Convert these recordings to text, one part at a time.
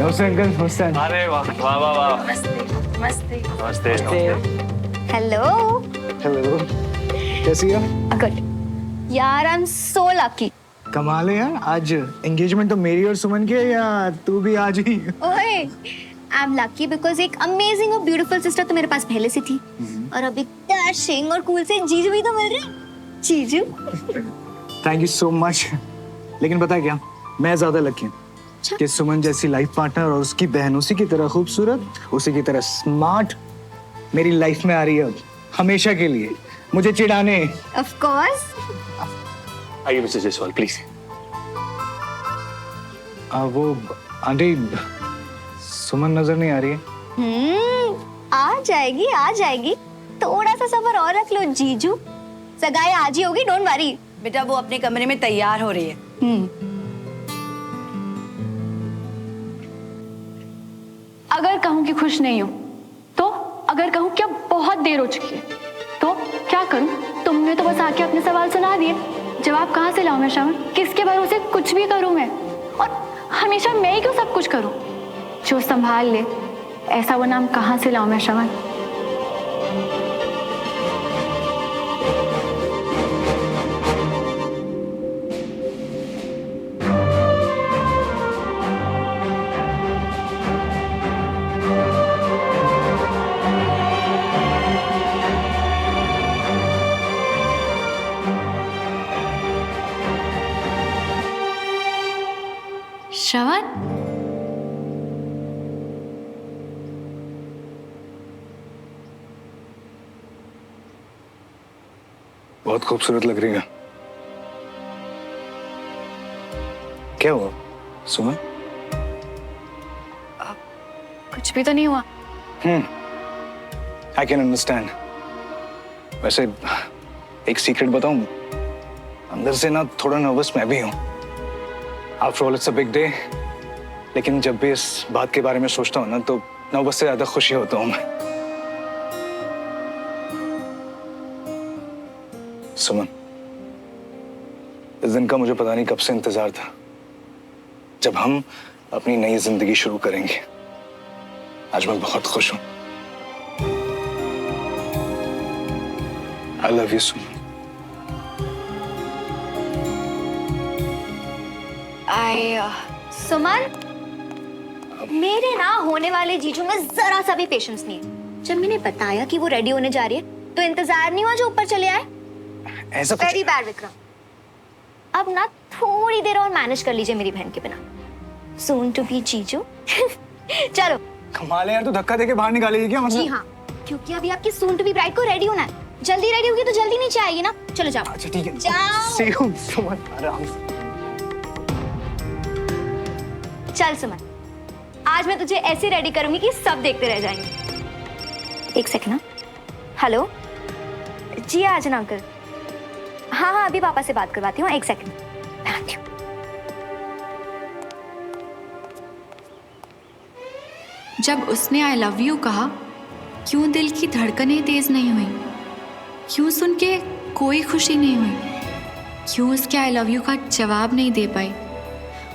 नमस्ते अंकल। नमस्ते। अरे वाह वाह वाह वाह। नमस्ते नमस्ते नमस्ते। हेलो। हेलो, कैसी हो? गुड यार, आई एम सो लकी। कमाल है यार, आज एंगेजमेंट तो मेरी और सुमन की है या तू भी आज ही? ओए, आई एम लकी बिकॉज एक अमेजिंग और ब्यूटीफुल सिस्टर तो मेरे पास पहले से थी और अभी डैशिंग और कूल से जीजू भी तो मिल रहे हैं। जीजू थैंक यू सो मच। लेकिन पता है क्या, मैं ज्यादा लकी हूँ कि सुमन जैसी लाइफ पार्टनर और उसकी बहन उसी की तरह खूबसूरत, उसी की तरह स्मार्ट मेरी लाइफ में आ रही है अब, हमेशा के लिए मुझे चिढ़ाने। Of course. आइए मिस्टर जायसवाल प्लीज। वो आंटी, सुमन नजर नहीं आ रही है। आ जाएगी आ जाएगी, थोड़ा सा सबर और रख लो जीजू, सगाई आज ही होगी, डोंट वरी। बेटा वो अपने कमरे में तैयार हो रही है। अगर कहूं कि खुश नहीं हूं तो, अगर कहूं कि अब बहुत देर हो चुकी है तो क्या करूं? तुमने तो बस आके अपने सवाल सुना दिए, जवाब कहां से लाऊं मैं श्रवण? किसके भरोसे कुछ भी करूं मैं? और हमेशा मैं ही क्यों सब कुछ करूं? जो संभाल ले ऐसा वो नाम कहां से लाऊं मैं श्रवण? श्रवण, बहुत खूबसूरत लग रही है। क्या हुआ सुमन? कुछ भी तो नहीं हुआ। I can understand. वैसे एक सीक्रेट बताऊं, अंदर से ना थोड़ा नर्वस मैं भी हूं। After all it's a big day, लेकिन जब भी इस बात के बारे में सोचता हूं ना तो नर्वस से ज्यादा खुशी होता हूं मैं। सुमन, इस दिन का मुझे पता नहीं कब से इंतजार था, जब हम अपनी नई जिंदगी शुरू करेंगे। आज मैं बहुत खुश हूं। आई लव यू सुमन। सुमन, मेरे ना होने वाले जीजू में जरा सा भी पेशेंस नहीं है। जब मैंने बताया कि वो रेडी होने जा रही है तो इंतजार नहीं हुआ जो ऊपर चले आए। ऐसा वेरी बैड विक्रम। अब ना थोड़ी देर और मैनेज कर लीजिए मेरी बहन के बिना। सून टू बी जीजू। चलो। कमाल है यार, तू धक्का देके बाहर निकालेगी क्या? मतलब जी हाँ, क्योंकि अभी आपकी सून टू बी ब्राइड को रेडी होना है। जल्दी रेडी होगी तो जल्दी नीचे आएगी ना। चलो जाओ। अच्छा ठीक है, जाओ। See you, सुमन, आराम से। चल सुमन, आज मैं तुझे ऐसे रेडी करूंगी कि सब देखते रह जाएंगे। एक सेकंड ना। हेलो जी, आज ना अंकल। हाँ हाँ, अभी पापा से बात करवाती हूँ, एक सेकंड। मैं आती हूँ। जब उसने आई लव यू कहा, क्यों दिल की धड़कनें तेज नहीं हुई? क्यों सुन के कोई खुशी नहीं हुई? क्यों उसके आई लव यू का जवाब नहीं दे पाई?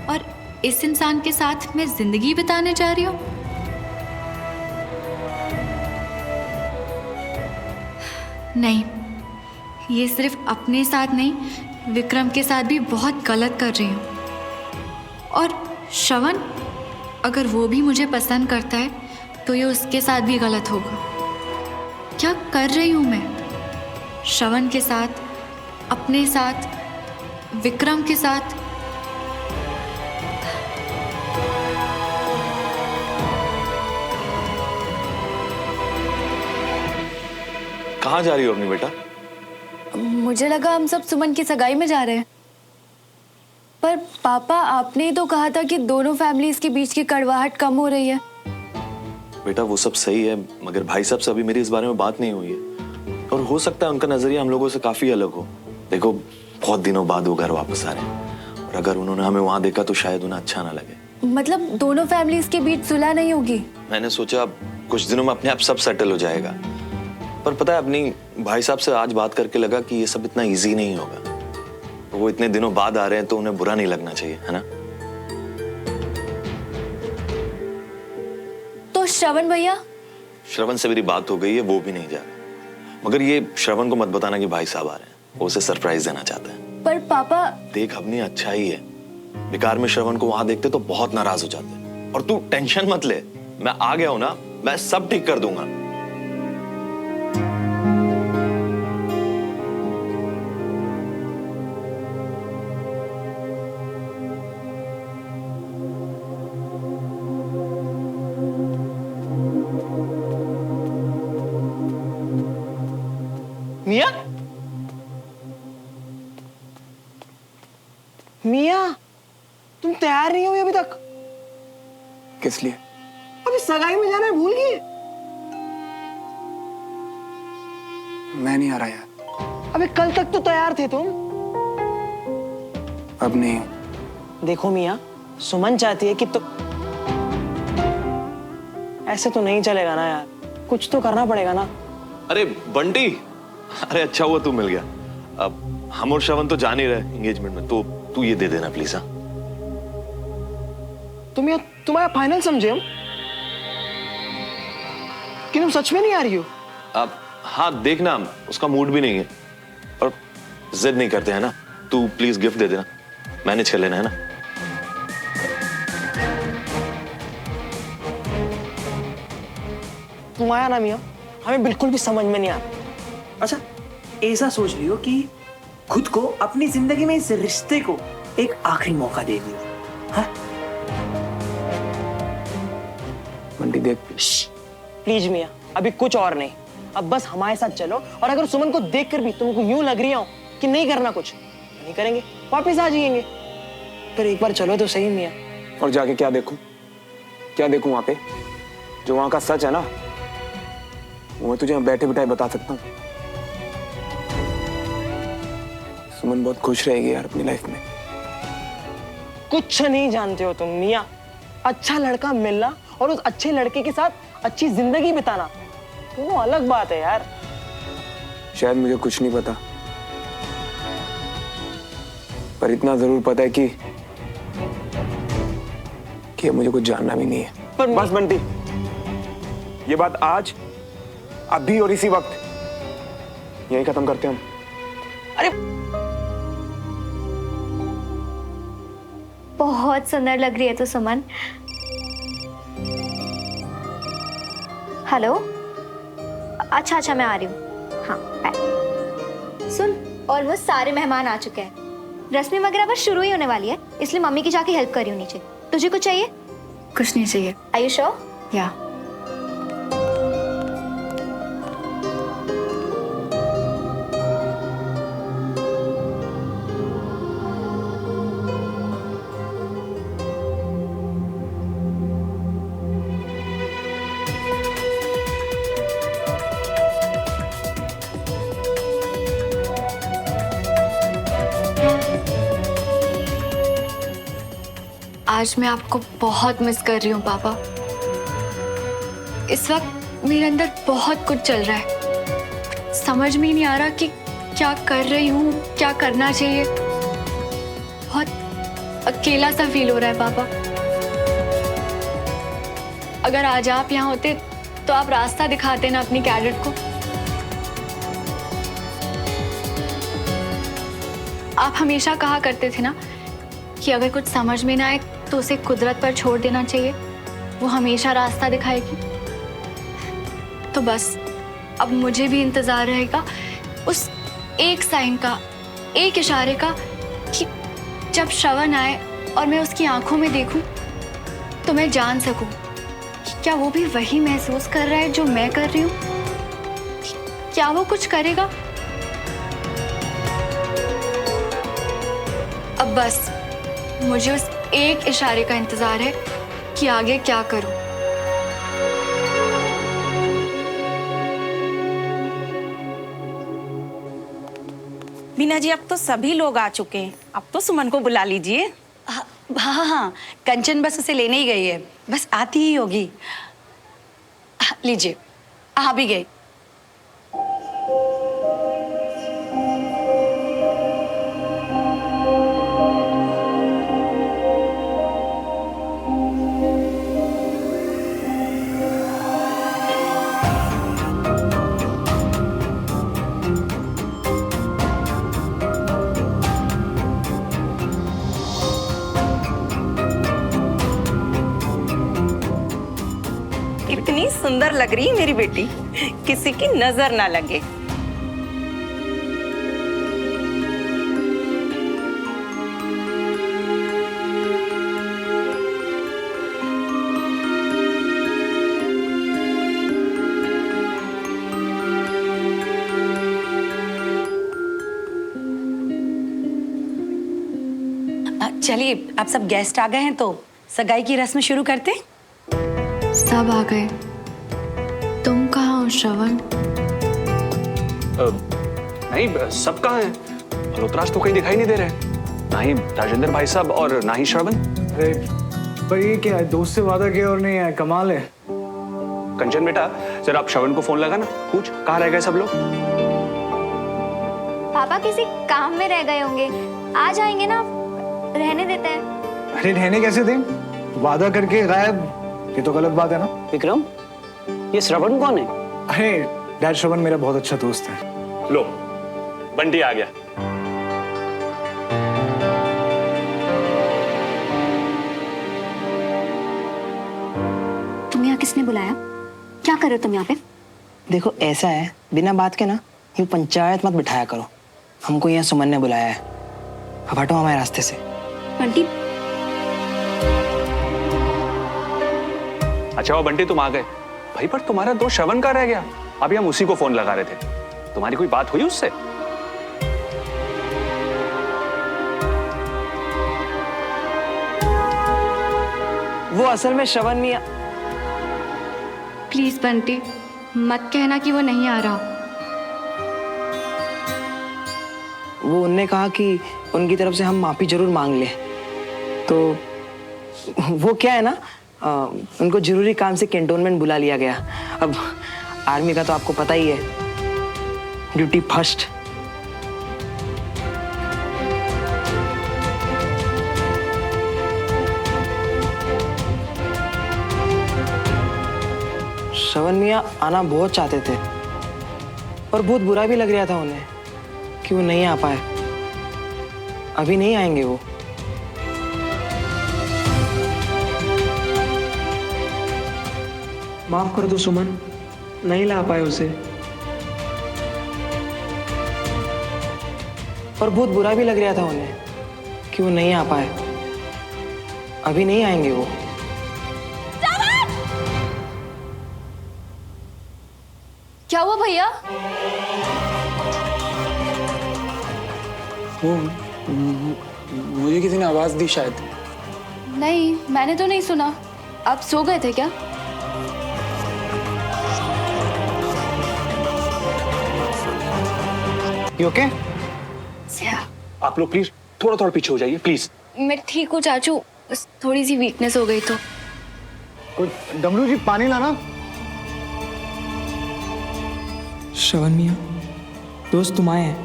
और इस इंसान के साथ मैं जिंदगी बिताने जा रही हूँ। नहीं, ये सिर्फ अपने साथ नहीं, विक्रम के साथ भी बहुत गलत कर रही हूँ। और श्रवण, अगर वो भी मुझे पसंद करता है तो ये उसके साथ भी गलत होगा। क्या कर रही हूँ मैं? श्रवण के साथ, अपने साथ, विक्रम के साथ। कहाँ जा रही हो अपनी बेटा? मुझे लगा हम सब सुमन की सगाई में जा रहे हैं, पर पापा आपने ही तो कहा था कि दोनों फैमिलीज के बीच की कड़वाहट कम हो रही है। बेटा वो सब सही है, मगर भाई साहब से अभी मेरी इस बारे में बात नहीं हुई है और हो सकता है उनका नजरिया हम लोगों से काफी अलग हो। देखो बहुत दिनों बाद वो घर वापस आ रहे हैं और अगर उन्होंने हमें वहां देखा तो शायद उन्हें अच्छा ना लगे। मतलब दोनों फैमिलीज के बीच सुलह नहीं होगी? मैंने सोचा कुछ दिनों में अपने आप सब सेटल हो जाएगा, पर पता है अपनी भाई साहब से आज बात करके लगा कि ये सब इतना ईजी नहीं होगा। वो इतने दिनों बाद आ रहे हैं तो उन्हें बुरा नहीं लगना चाहिए, है ना? श्रवण भैया, श्रवण से मेरी बात हो गई है, वो भी नहीं जा रहा। मगर ये श्रवण को मत बताना कि भाई साहब आ रहे हैं, वो उसे सरप्राइज देना चाहते हैं। पर पापा, देख अपनी अच्छा ही है, बेकार में श्रवण को वहां देखते तो बहुत नाराज हो जाते। और तू टेंशन मत ले, मैं आ गया हूं ना, मैं सब ठीक कर दूंगा। मिया, मिया, तुम तैयार नहीं हो अभी तक? किस लिए? अभी सगाई में जाना है, भूल गए? मैं नहीं आ रहा यार। अबे कल तक तो तैयार थे तुम। अब नहीं। देखो मिया, सुमन चाहती है कि तुम, ऐसे तो नहीं चलेगा ना यार, कुछ तो करना पड़ेगा ना। अरे बंटी, अरे अच्छा हुआ तू मिल गया। अब हम और श्रवण तो जान ही रहे एंगेजमेंट में, तो तू ये दे देना प्लीज। हाँ, तुम्हारा फाइनल समझे हम कि तुम सच में नहीं आ रही हो? अब हाँ देखना, उसका मूड भी नहीं है और जिद नहीं करते हैं ना। तू प्लीज गिफ्ट दे देना, मैनेज कर लेना है ना। तुम आया ना मिया, हमें बिल्कुल भी समझ में नहीं आता। अच्छा, ऐसा सोच लियो कि खुद को अपनी जिंदगी में इस रिश्ते को एक आखिरी मौका दे दियो। हाँ? बंटी देख, प्लीज मिया, अभी कुछ और नहीं, अब बस हमारे साथ चलो। और अगर सुमन को देखकर भी तुमको यूं लग रही हो कि नहीं करना कुछ, तो नहीं करेंगे, वापस आ जाएंगे। पर एक बार चलो तो सही मिया। और जाके क्या देखूं? क्या देखूं वहां पे? जो वहां का सच है ना, वो मैं तुझे बैठे बिठाए बता सकता हूँ। सुमन बहुत खुश रहेगी यार अपनी लाइफ में। कुछ नहीं जानते हो तुम मिया। अच्छा लड़का मिलना और उस अच्छे लड़के के साथ अच्छी जिंदगी बिताना, दोनों अलग बात है यार। शायद मुझे कुछ नहीं पता, पर इतना जरूर पता है कि अब मुझे कुछ जानना भी नहीं है। पर बस बंटी, ये बात आज, अभी और इसी वक्त यही खत्म करते हैं हम। अरे बहुत सुंदर लग रही है तो सुमन। हेलो, अच्छा अच्छा मैं आ रही हूँ। हाँ बाय। सुन, ऑलमोस्ट सारे मेहमान आ चुके हैं, रस्में वगैरह बस शुरू ही होने वाली है, इसलिए मम्मी की जाके हेल्प कर रही हूँ नीचे। तुझे कुछ चाहिए? कुछ नहीं चाहिए। Are you sure? या आज मैं आपको बहुत मिस कर रही हूँ पापा। इस वक्त मेरे अंदर बहुत कुछ चल रहा है, समझ में ही नहीं आ रहा कि क्या कर रही हूँ, क्या करना चाहिए। बहुत अकेला सा फील हो रहा है पापा। अगर आज आप यहाँ होते तो आप रास्ता दिखाते ना अपनी कैडेट को। आप हमेशा कहा करते थे ना कि अगर कुछ समझ में ना आए तो उसे कुदरत पर छोड़ देना चाहिए, वो हमेशा रास्ता दिखाएगी। तो बस अब मुझे भी इंतजार रहेगा उस एक साइन का, एक इशारे का, कि जब श्रवण आए और मैं उसकी आंखों में देखूं तो मैं जान सकूं कि क्या वो भी वही महसूस कर रहा है जो मैं कर रही हूं। क्या वो कुछ करेगा? अब बस मुझे उस एक इशारे का इंतजार है कि आगे क्या करूं। बीना जी, अब तो सभी लोग आ चुके हैं, अब तो सुमन को बुला लीजिए। हाँ हाँ हाँ, कंचन बस उसे लेने ही गई है, बस आती ही होगी। लीजिए, आ भी गई। सुंदर लग रही है मेरी बेटी, किसी की नजर ना लगे। चलिए, आप सब गेस्ट आ गए हैं तो सगाई की रस्म शुरू करते। सब आ गए। तुम कहाँ हो श्रवण? नहीं, सब कहाँ हैं? मल्होत्राज तो कहीं दिखाई नहीं दे रहे, ना ही राजेंद्र भाई साहब और ना ही श्रवण। अरे पर ये क्या है, दोस्त से वादा किया और नहीं आया, कमाल है। कंचन बेटा, जरा आप श्रवण को फोन लगा ना, पूछ कहाँ रह गए सब लोग। पापा किसी काम में रह गए होंगे, आ जाएंगे ना, रहने देते हैं। अरे रहने कैसे दें, वादा करके गायब, ये तो गलत बात है ना। विक्रम, ये श्रवण कौन है? अरे डैड, श्रवण मेरा बहुत अच्छा दोस्त है। लो, बंटी आ गया। तुम यहाँ किसने बुलाया? क्या कर रहे हो तुम यहाँ पे? देखो ऐसा है, बिना बात के ना यूं पंचायत मत बिठाया करो। हमको यहाँ सुमन ने बुलाया है, अब हटो हमारे रास्ते से। बंटी, अच्छा वो बंटी तुम आ गए भाई, पर तुम्हारा दोस्त श्रवण का रह गया। अभी हम उसी को फोन लगा रहे थे, तुम्हारी कोई बात हुई उससे? वो असल में श्रवण मियां। प्लीज बंटी, मत कहना कि वो नहीं आ रहा। वो उनने कहा कि उनकी तरफ से हम माफी जरूर मांग ले, तो वो क्या है ना, उनको जरूरी काम से कैंटोनमेंट बुला लिया गया। अब आर्मी का तो आपको पता ही है, ड्यूटी फर्स्ट। श्रवण मियां आना बहुत चाहते थे और बहुत बुरा भी लग रहा था उन्हें कि वो नहीं आ पाए। अभी नहीं आएंगे वो। माफ कर दो सुमन, नहीं ला पाए उसे। और बहुत बुरा भी लग रहा था उन्हें कि वो नहीं आ पाए। अभी नहीं आएंगे वो। क्या हुआ भैया? वो मुझे किसी ने आवाज दी शायद। नहीं, मैंने तो नहीं सुना। आप सो गए थे क्या? You okay? आप लोग प्लीज थोड़ा थोड़ा पीछे हो जाइए प्लीज। मैं ठीक हूँ चाचू, बस थोड़ी सी वीकनेस हो गई तो। डमरू जी पानी लाना। श्रवण मियां, दोस्त तुम आए हैं,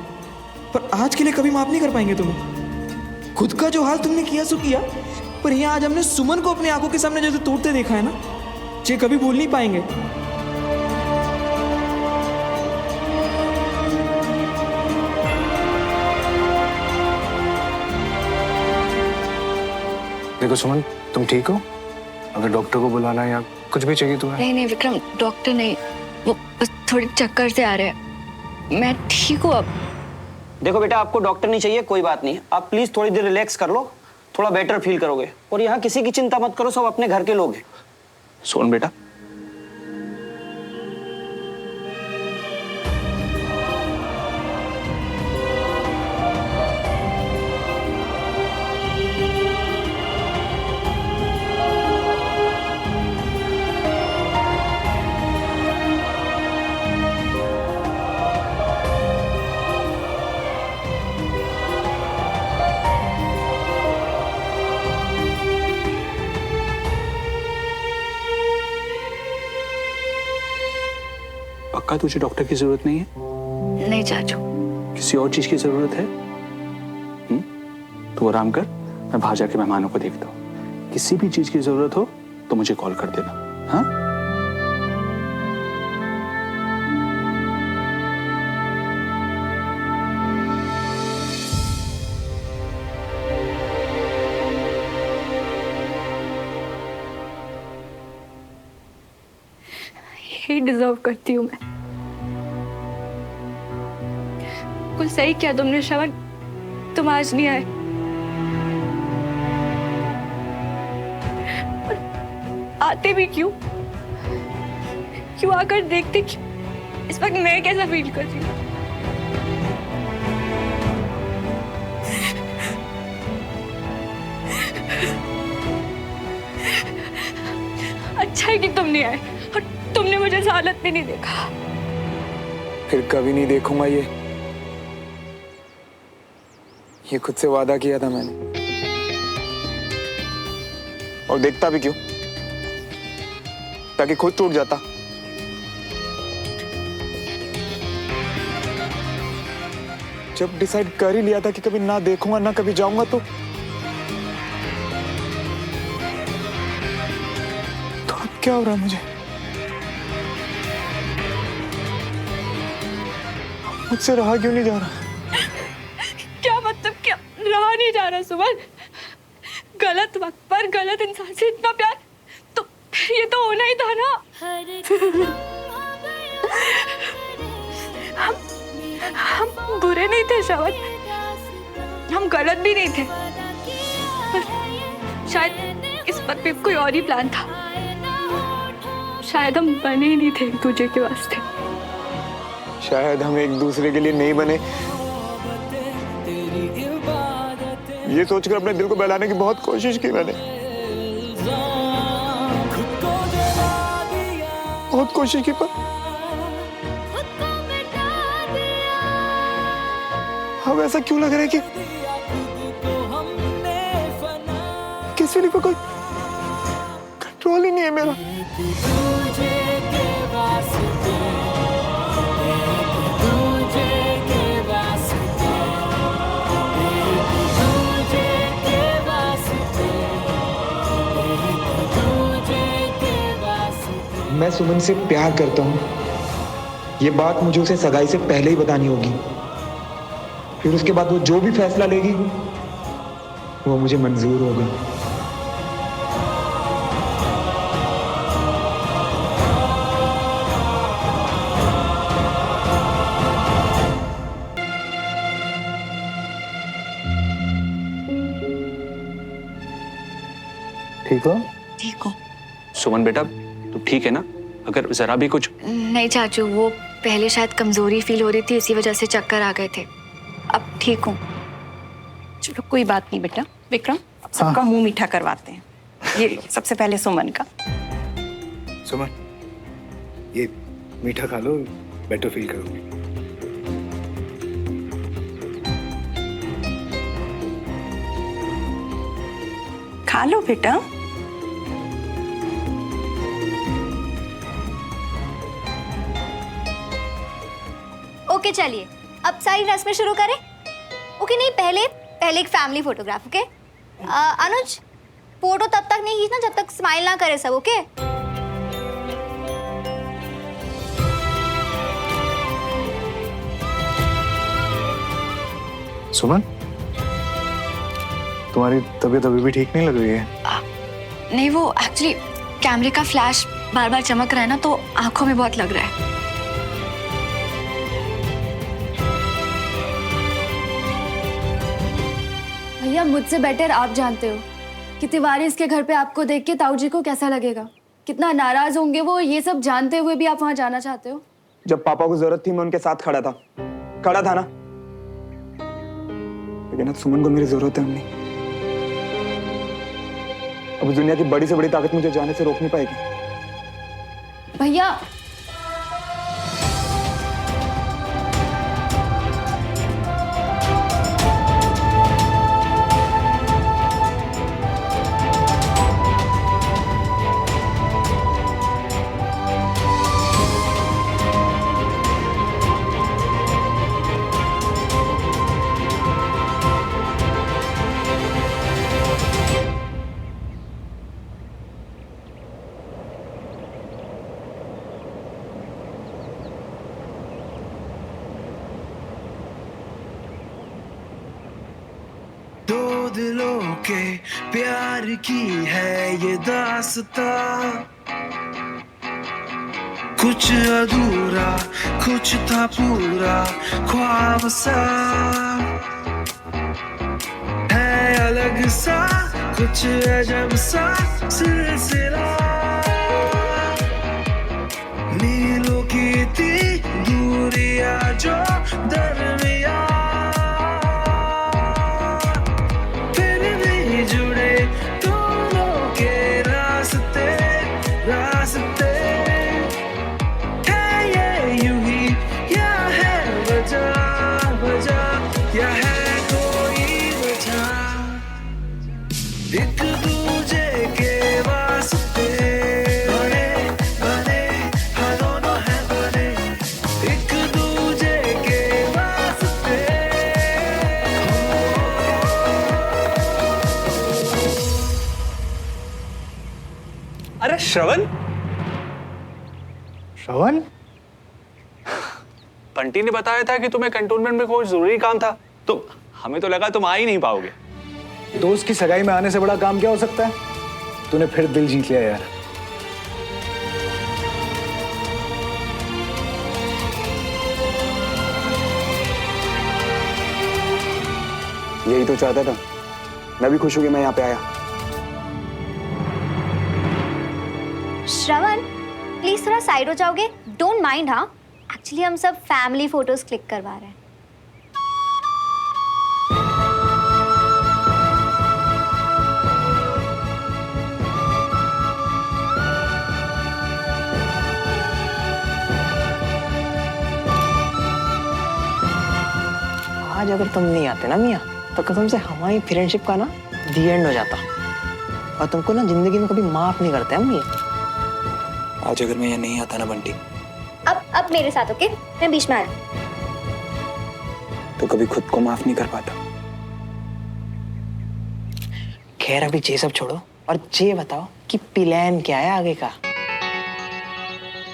पर आज के लिए कभी माफ नहीं कर पाएंगे तुम्हें। खुद का जो हाल तुमने किया सो किया, पर यहाँ आज हमने सुमन को अपनी आंखों के सामने जैसे तोड़ते देखा है ना, ये कभी भूल नहीं पाएंगे। देखो सुमन, तुम ठीक हो? अगर डॉक्टर को बुलाना या कुछ भी चाहिए तुम्हें? नहीं नहीं विक्रम, डॉक्टर नहीं, वो बस थोड़ी चक्कर से आ रहे हैं। मैं ठीक हूँ अब। देखो बेटा, आपको डॉक्टर नहीं चाहिए, कोई बात नहीं। आप प्लीज थोड़ी देर रिलैक्स कर लो, थोड़ा बेटर फील करोगे। और यहाँ किसी की चिंता मत करो, सब अपने घर के लोग हैं। सोन बेटा, पक्का तुझे डॉक्टर की जरूरत नहीं है? नहीं चाचू। किसी और चीज की जरूरत है? तू आराम कर, मैं बाहर जाके मेहमानों को देखता हूँ। किसी भी चीज की जरूरत हो तो मुझे कॉल कर देना। हाँ? ही डिजर्व करती हूँ मैं। कुछ सही किया तुमने श्रवण, तुम आज नहीं आए। और आते भी क्यों आकर देखते कि इस वक्त मैं कैसा फील कर रही हूँ। अच्छा है कि तुम नहीं आए और तुमने मुझे इस हालत में नहीं देखा। फिर कभी नहीं देखूंगा ये खुद से वादा किया था मैंने, और देखता भी क्यों, ताकि खुद टूट जाता। जब डिसाइड कर ही लिया था कि कभी ना देखूंगा ना कभी जाऊंगा, तो अब क्या हो रहा है मुझे? मुझसे रहा क्यों नहीं जा रहा? क्या मतलब, क्या रहा नहीं जा रहा सुमन? गलत वक्त पर गलत इंसान से इतना प्यार, तो ये तो होना ही था ना। हम बुरे नहीं थे श्रवण, हम गलत भी नहीं थे, पर शायद इस बात पे कोई और ही प्लान था। शायद हम बने ही नहीं थे एक दूसरे के वास्ते। शायद हम एक दूसरे के लिए नहीं बने, ये सोचकर अपने दिल को बहलाने की बहुत कोशिश की मैंने, बहुत कोशिश की, पर अब ऐसा क्यों लग रहा है कि किस फीलिंग पर कोई कंट्रोल ही नहीं है मेरा। मैं सुमन से प्यार करता हूँ, ये बात मुझे उसे सगाई से पहले ही बतानी होगी। फिर उसके बाद वो जो भी फैसला लेगी वो मुझे मंजूर होगा। ठीक हो? ठीक हो? सुमन बेटा, तू ठीक है ना? अगर जरा भी कुछ... नहीं चाचू, वो पहले शायद कमजोरी फील हो रही थी, इसी वजह से चक्कर आ गए थे। अब ठीक हूँ। चलो कोई बात नहीं बेटा। विक्रम, अब सबका मुंह मीठा करवाते हैं। ये लो, सबसे पहले सुमन का। सुमन, ये मीठा खा लो, बेटर फील करोगे। खा लो बेटा। ओके चलिए, अब सारी रस्में शुरू करें। ओके नहीं, पहले एक फैमिली फोटोग्राफ। ओके अनुज, फोटो तब तक नहीं खींचना जब तक स्माइल ना करे सब। ओके सुमन, तुम्हारी तबीयत अभी भी ठीक नहीं लग रही है। नहीं, वो एक्चुअली कैमरे का फ्लैश बार बार चमक रहा है ना, तो आंखों में बहुत लग रहा है। भैया, मुझसे बेटर आप जानते हो कि तिवारी इसके घर पे आपको देख के ताऊ जी को कैसा लगेगा, कितना नाराज होंगे वो। ये सब जानते हुए भी आप वहां जाना चाहते हो? जब पापा को जरूरत थी मैं उनके साथ खड़ा था ना, लेकिन अब सुमन को मेरी जरूरत है अम्मी। अब दुनिया की बड़ी से बड़ी ताकत मुझे जाने से रोक नहीं पाएगी। भैया, दो दिलों के प्यार की है ये दास्तां, कुछ अधूरा कुछ था पूरा ख्वाब सा है अलग सा कुछ अजब सा सिलसिला मीलों की थी दूरियां जो दरमिया फिर भी जुड़े दोनों के रास्ते रास्ते है ये यूं ही या है वजह वजह या है कोई वजह एक दूजे के वास्ते बने बने हाँ दोनों हैं बने एक दूजे के वास्ते अरे श्रवण, श्रवण, बंटी ने बताया था कि तुम्हें कंटोनमेंट में कोई जरूरी काम था, तो हमें तो लगा तुम आ ही नहीं पाओगे। दोस्त की सगाई में आने से बड़ा काम क्या हो सकता है? तूने फिर दिल जीत लिया यार। यही तो चाहता था। मैं भी खुश हूं कि मैं यहाँ पे आया। श्रवण, प्लीज थोड़ा साइड हो जाओगे? Don't mind. हाँ, एक्चुअली हम सब फैमिली फोटोज क्लिक करवा रहे हैं। आज अगर तुम नहीं आते ना मियाँ, तो कसम से हमारी फ्रेंडशिप का ना दी एंड हो जाता। और तुमको ना जिंदगी में कभी माफ नहीं करते हम मियाँ। आज अगर मैं यहाँ नहीं आता ना बंटी, अब मेरे साथ ओके? मैं बीच में आ रहा हूँ। तो कभी खुद को माफ नहीं कर पाता। खैर अभी ये सब छोड़ो और ये बताओ कि प्लान क्या है आगे का?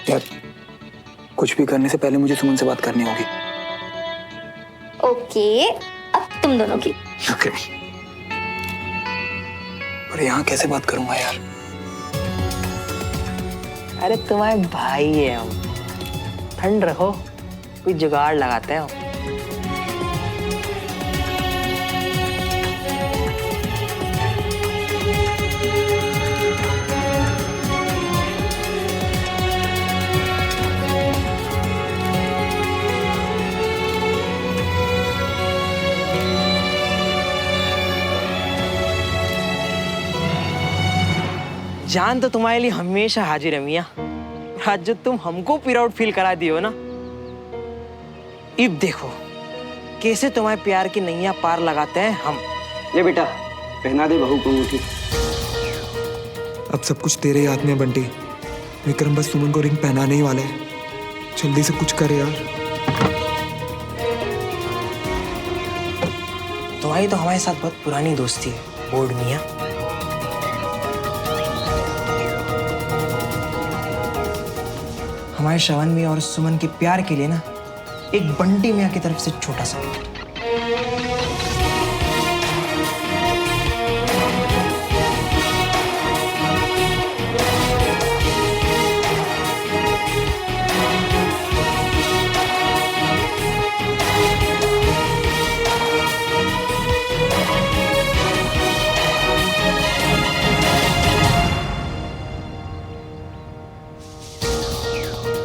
यार, कुछ भी करने से पहले मुझे सुमन से बात करनी होगी। ओके, अब तुम दोनों की। ओके। पर यहाँ कैसे बात करूंगा यार? अरे तुम्हारे भाई है हम, ठंड रखो, कोई जुगाड़ लगाते हैं हम। जान तो तुम्हारे लिए हमेशा हाजिर है मियाँ। आज जो तुम हमको प्राउड फील करा दियो ना, अब देखो कैसे तुम्हारे प्यार की नैया पार लगाते हैं हम। ले बेटा, पहना दे बहू को अंगूठी। अब सब कुछ तेरे हाथ में है बंटी। विक्रम बस सुमन को रिंग पहनाने ही वाले हैं। जल्दी से कुछ कर यार। तुम्हारी तो हमारे साथ बहुत पुरानी दोस्ती है बोर्ड मियाँ। हमारे श्रवण मियाँ और सुमन के प्यार के लिए ना एक बंटी मियाँ की तरफ से छोटा सा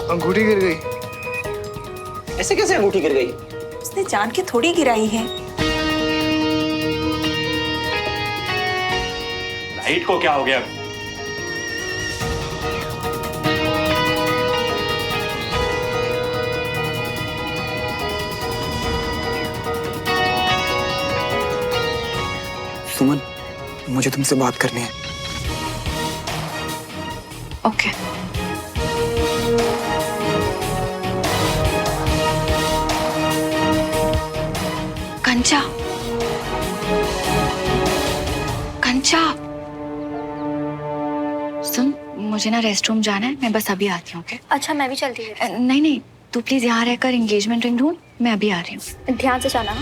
अंगूठी गिर गई। ऐसे कैसे अंगूठी गिर गई? उसने जान के थोड़ी गिराई है। लाइट को क्या हो गया? सुमन, मुझे तुमसे बात करनी है। ओके। कंचा, कंचा, सुन, मुझे ना रेस्ट रूम जाना है, मैं बस अभी आती हूँ। ओके? अच्छा, मैं भी चलती हूँ। नहीं नहीं, तू प्लीज यहाँ रहकर एंगेजमेंट रिंग ढूंढ, मैं अभी आ रही हूँ। ध्यान से जाना।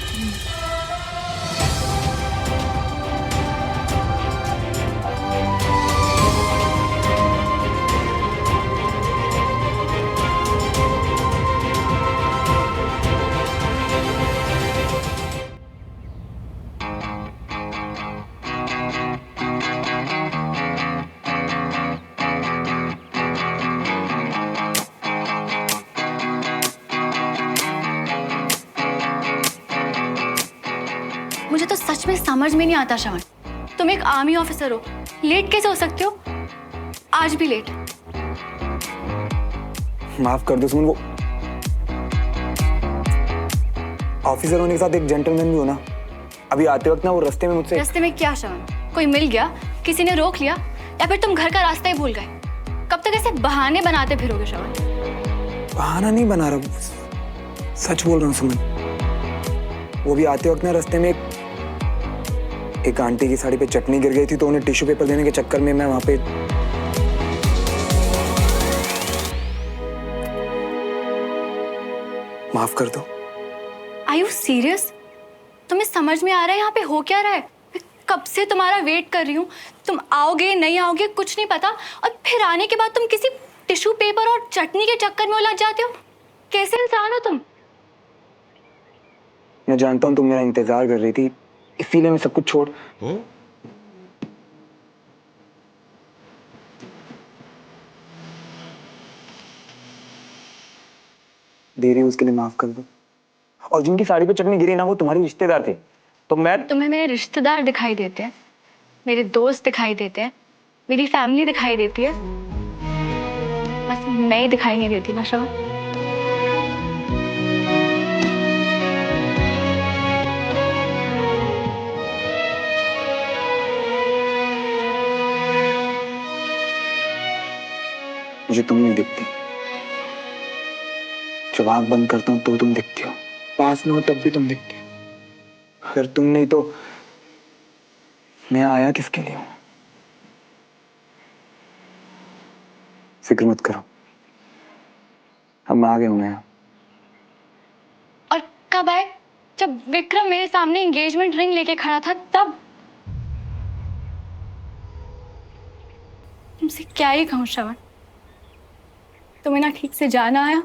सच में समझ में नहीं आता श्रवण, तुम एक आर्मी ऑफिसर हो, लेट कैसे हो सकते हो? आज भी लेट। माफ कर दो सुमन, वो ऑफिसर होने के साथ एक जेंटलमैन भी हो ना। अभी आते वक्त ना वो रास्ते में मुझसे। रास्ते में क्या श्रवण? कोई मिल गया, किसी ने रोक लिया, या फिर तुम घर का रास्ता ही भूल गए? कब तक ऐसे बहाने बनाते फिरोगे श्रवण? बहाना नहीं बना रहा, सच बोल रहा हूँ सुमन। वो भी आते वक्त ना रास्ते में एक आंटी की साड़ी पे चटनी गिर गई थी, तो उन्हें टिश्यू पेपर देने के चक्कर में मैं वहां पे। माफ कर दो। Are you serious? तुम्हें समझ में आ रहा है यहाँ पे हो क्या रहा है? मैं कब से तुम्हारा वेट कर रही हूँ, तुम आओगे नहीं आओगे कुछ नहीं पता, और फिर आने के बाद तुम किसी टिश्यू पेपर और चटनी के चक्कर में उलझ जाते हो। कैसे इंसान हो तुम? मैं जानता हूँ तुम मेरा इंतजार कर रही थी, इसीलिए मैं सब कुछ छोड़। देरी उसके लिए माफ कर दो। और जिनकी साड़ी पे चटनी गिरी ना, वो तुम्हारे रिश्तेदार थे, तो मैं। तुम्हें मेरे रिश्तेदार दिखाई देते हैं, मेरे दोस्त दिखाई देते हैं, मेरी फैमिली दिखाई देती है, बस मैं ही दिखाई नहीं देती ना श्रवण। मुझे तुम नहीं दिखती। जब आंख बंद करता हूं तो तुम दिखती हो, पास में हो तब भी तुम दिखती हो। अगर तुम नहीं तो मैं आया किसके लिए हूं? फिक्र मत करो, हम आ गए होंगे। और कब आए? जब विक्रम मेरे सामने एंगेजमेंट रिंग लेके खड़ा था तब। तुमसे क्या ही कहूं श्रवण, तुम्हें ना ठीक से जाना आया,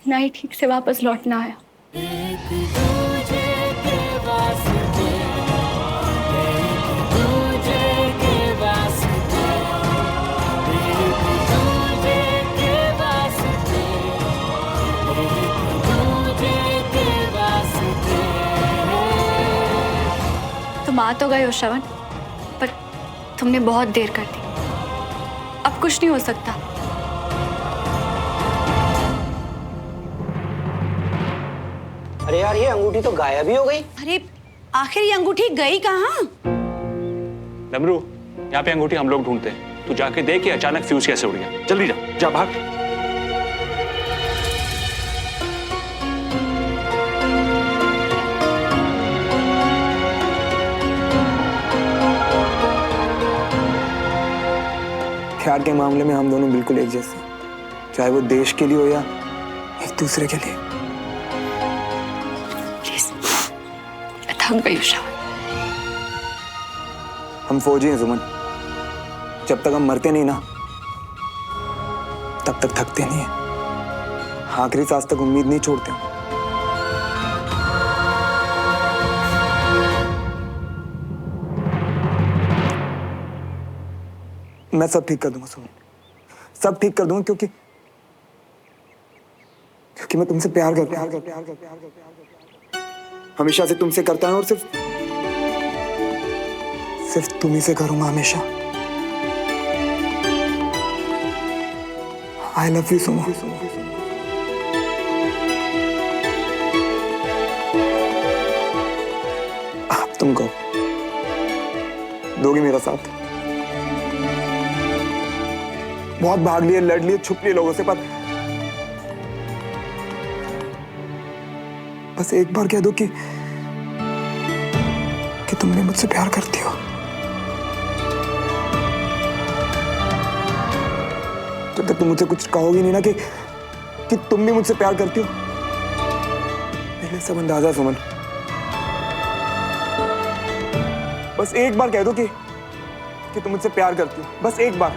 ना ही ठीक से वापस लौटना आया। तुम आ तो गए हो श्रवण, पर तुमने बहुत देर कर दी, अब कुछ नहीं हो सकता। अरे यार, ये अंगूठी तो गायब ही हो गई। अरे आखिर ये अंगूठी गई कहाँ? डमरू, यहाँ पे अंगूठी हम लोग ढूंढते हैं, तू जाके देख कि अचानक फ्यूज कैसे उड़ गया। जल्दी जा, जा भाग। प्यार के मामले में हम दोनों बिल्कुल एक जैसे, चाहे वो देश के लिए हो या एक दूसरे के लिए। थक गई श्रवण। हम फौजी हैं सुमन, जब तक हम मरते नहीं ना, तब तक थकते नहीं हैं। आखिरी सांस तक उम्मीद नहीं छोड़ते। मैं सब ठीक कर दूंगा सुमन, सब ठीक कर दूंगा, क्योंकि मैं तुमसे प्यार करता हूं, हमेशा से तुमसे करता हूं, और सिर्फ तुम ही से करूंगा हमेशा। आई लव यू सुमन। अब तुम कहो, दोगी मेरा साथ? बहुत भाग लिए, लड़ लिए, छुप लिए लोगों से, पर बस एक बार कह दो कि तुमने मुझसे प्यार करती हो। जब तक तुम मुझसे कुछ कहोगी नहीं ना कि तुम भी मुझसे प्यार करती हो, मेरे सब अंदाजा सुमन। बस एक बार कह दो कि तुम मुझसे प्यार करती हो, बस एक बार।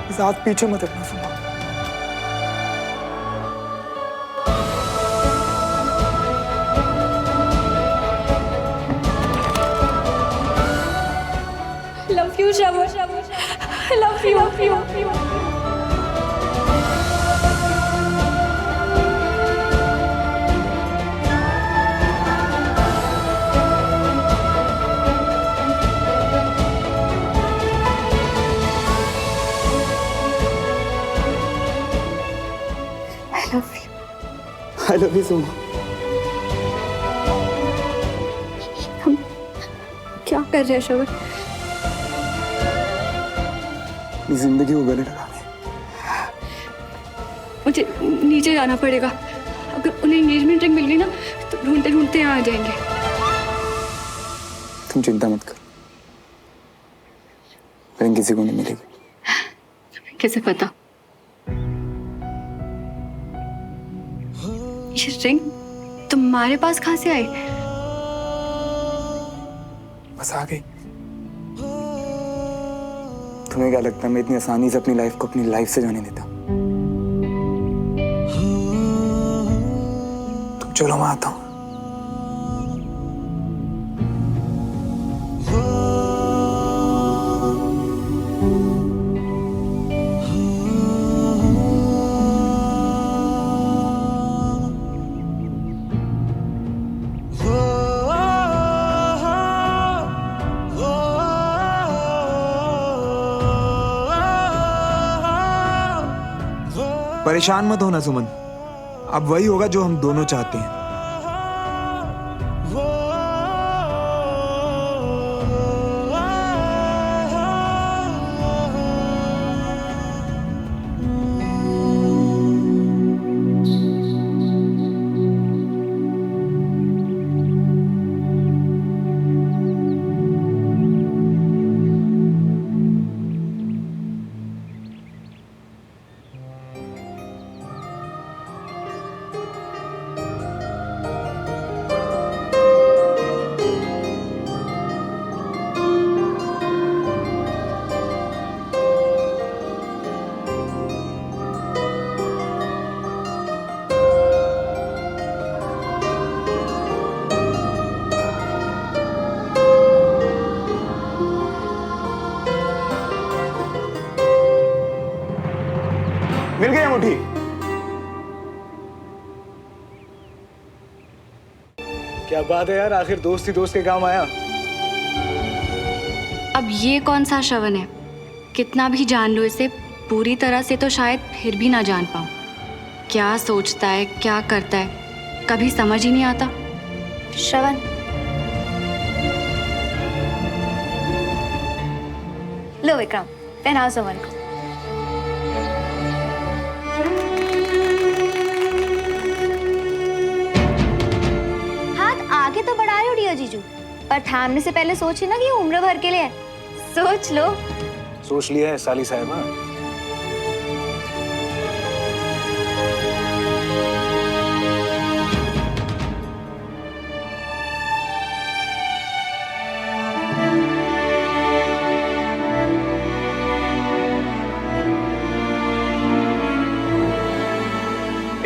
इस हाथ पीछे मत रखना Suman. Love you, Shravan. I love you. I love you Suman. हम क्या कर रहे हैं श्रवण? अपनी जिंदगी को गले लगाने। मुझे नीचे जाना पड़ेगा। अगर उन्हें एंगेजमेंट रिंग मिल गई ना तो ढूंढते ढूंढते यहाँ आ जाएंगे। तुम चिंता मत कर, रिंग किसी को नहीं मिलेगी। कैसे पता? ये रिंग तुम्हारे पास कहाँ से आई? बस आ गई। तुम्हें क्या लगता है मैं इतनी आसानी से अपनी लाइफ को अपनी लाइफ से जाने देता? तुम चलो, मैं आता हूं। परेशान मत होना सुमन, अब वही होगा जो हम दोनों चाहते हैं। मिल गई अंगूठी। क्या बात है यार, आखिर दोस्त ही दोस्त के काम आया। अब ये कौन सा श्रवण है? कितना भी जान लो इसे, पूरी तरह से तो शायद फिर भी ना जान पाऊं। क्या सोचता है, क्या करता है, कभी समझ ही नहीं आता। श्रवण, लो विक्रम, पहनाओ सुमन को। हाथ आगे तो बढ़ाए हो डियर जीजू, पर थामने से पहले सोचिए ना कि उम्र भर के लिए है। सोच लो। सोच लिया है साली साहिबा।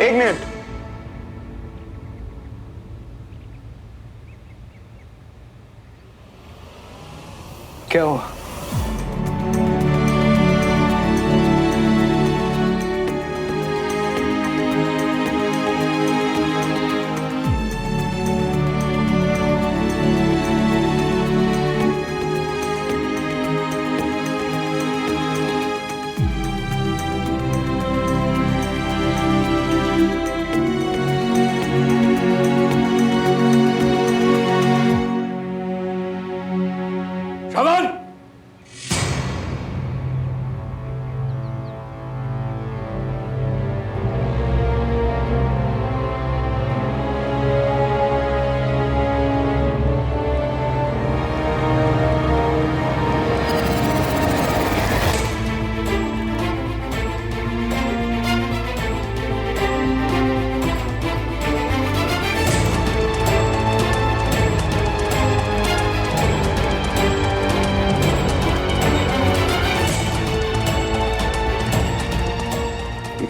एक मिनट। क्या हुआ? श्रवण!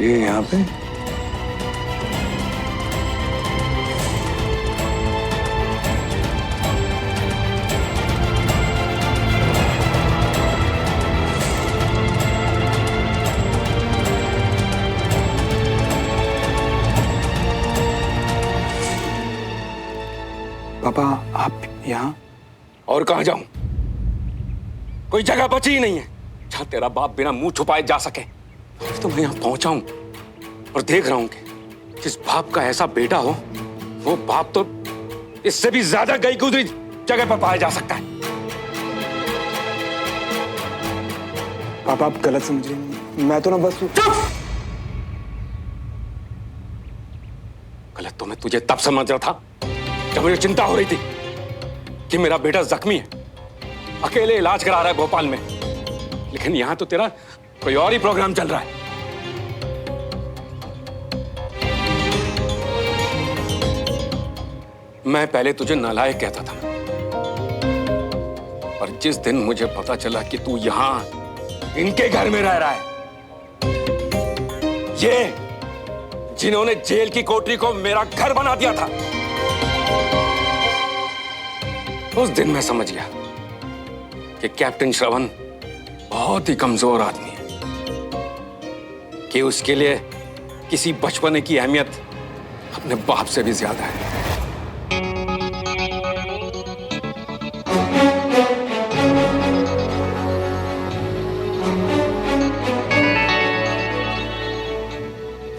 ये यहाँ पे? पापा आप यहाँ? और कहाँ जाऊं? कोई जगह बची ही नहीं है जहां तेरा बाप बिना मुंह छुपाए जा सके। तो मैं यहाँ पहुंचा हूं और देख रहा हूं कि जिस बाप का ऐसा बेटा हो, वो बाप तो इससे भी ज्यादा गई गुजरी जगह पर पाया जा सकता है। पापा आप गलत समझ रहे हैं, मैं तो ना बस गलत तो मैं तुझे तब समझ रहा था जब मुझे चिंता हो रही थी कि मेरा बेटा जख्मी है, अकेले इलाज करा रहा है भोपाल में, लेकिन यहां तो तेरा कोई और ही प्रोग्राम चल रहा है। मैं पहले तुझे नालायक कहता था, और जिस दिन मुझे पता चला कि तू यहां इनके घर में रह रहा है, ये जिन्होंने जेल की कोठरी को मेरा घर बना दिया था, उस दिन मैं समझ गया कि कैप्टन श्रवण बहुत ही कमजोर आदमी है, कि उसके लिए किसी बचपने की अहमियत अपने बाप से भी ज्यादा है।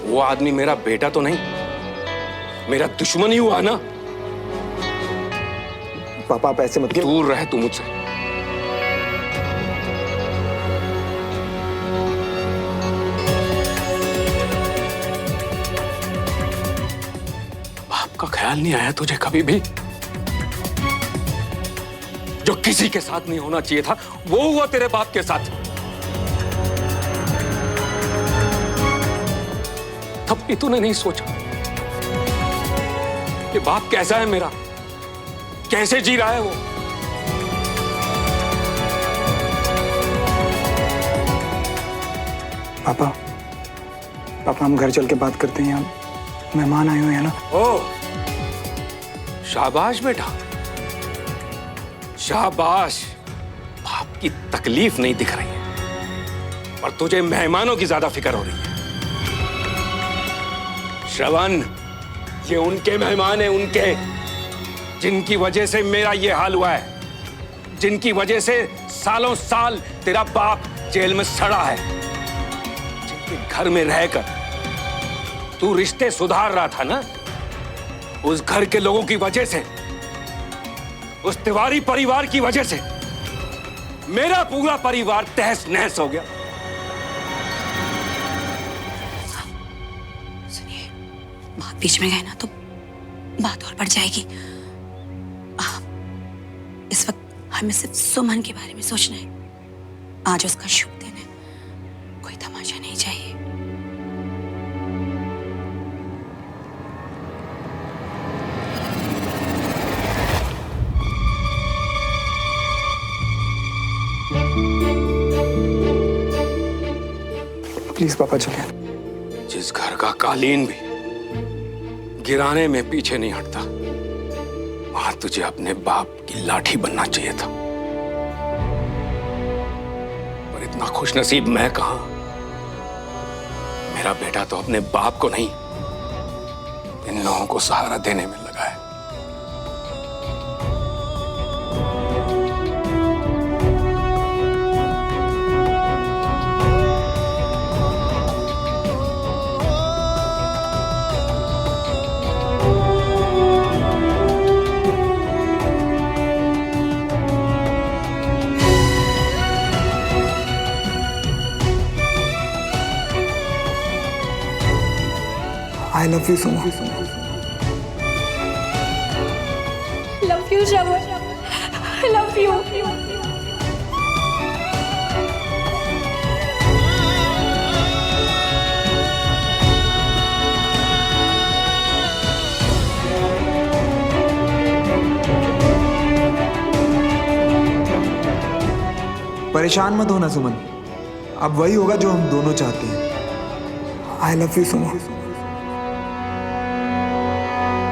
वो आदमी मेरा बेटा तो नहीं, मेरा दुश्मन ही हुआ ना। पापा आप ऐसे मत कीजिए। दूर रहे तू मुझसे। बाप का ख्याल नहीं आया तुझे कभी भी? जो किसी के साथ नहीं होना चाहिए था वो हुआ तेरे बाप के साथ। तब भी तूने नहीं सोचा कि बाप कैसा है मेरा, कैसे जी रहा है वो। पापा पापा हम घर चल के बात करते हैं, यहाँ मेहमान आए हुए हैं ना। ओ शाबाश बेटा, शाबाश। बाप की तकलीफ नहीं दिख रही है, पर तुझे मेहमानों की ज्यादा फिक्र हो रही है। श्रवण, ये उनके मेहमान हैं, उनके, जिनकी वजह से मेरा ये हाल हुआ है, जिनकी वजह से सालों साल तेरा बाप जेल में सड़ा है, जिनके घर में रहकर तू रिश्ते सुधार रहा था ना, उस घर के लोगों की वजह से, उस तिवारी परिवार की वजह से मेरा पूरा परिवार तहस नहस हो गया। बीच में गए ना तो बात और बढ़ जाएगी। इस वक्त हमें सिर्फ सुमन के बारे में सोचना है। आज उसका शुभ दिन है, कोई तमाशा नहीं चाहिए। प्लीज पापा चलिए। जिस घर का कालीन भी गिराने में पीछे नहीं हटता, वहां तुझे अपने बाप की लाठी बनना चाहिए था। पर इतना खुशनसीब मैं कहां। मेरा बेटा तो अपने बाप को नहीं, इन लोगों को सहारा देने में लगा है। I love you so much. Love you, Shravan. Love you. परेशान मत होना सुमन, अब वही होगा जो हम दोनों चाहते हैं। I love you so much.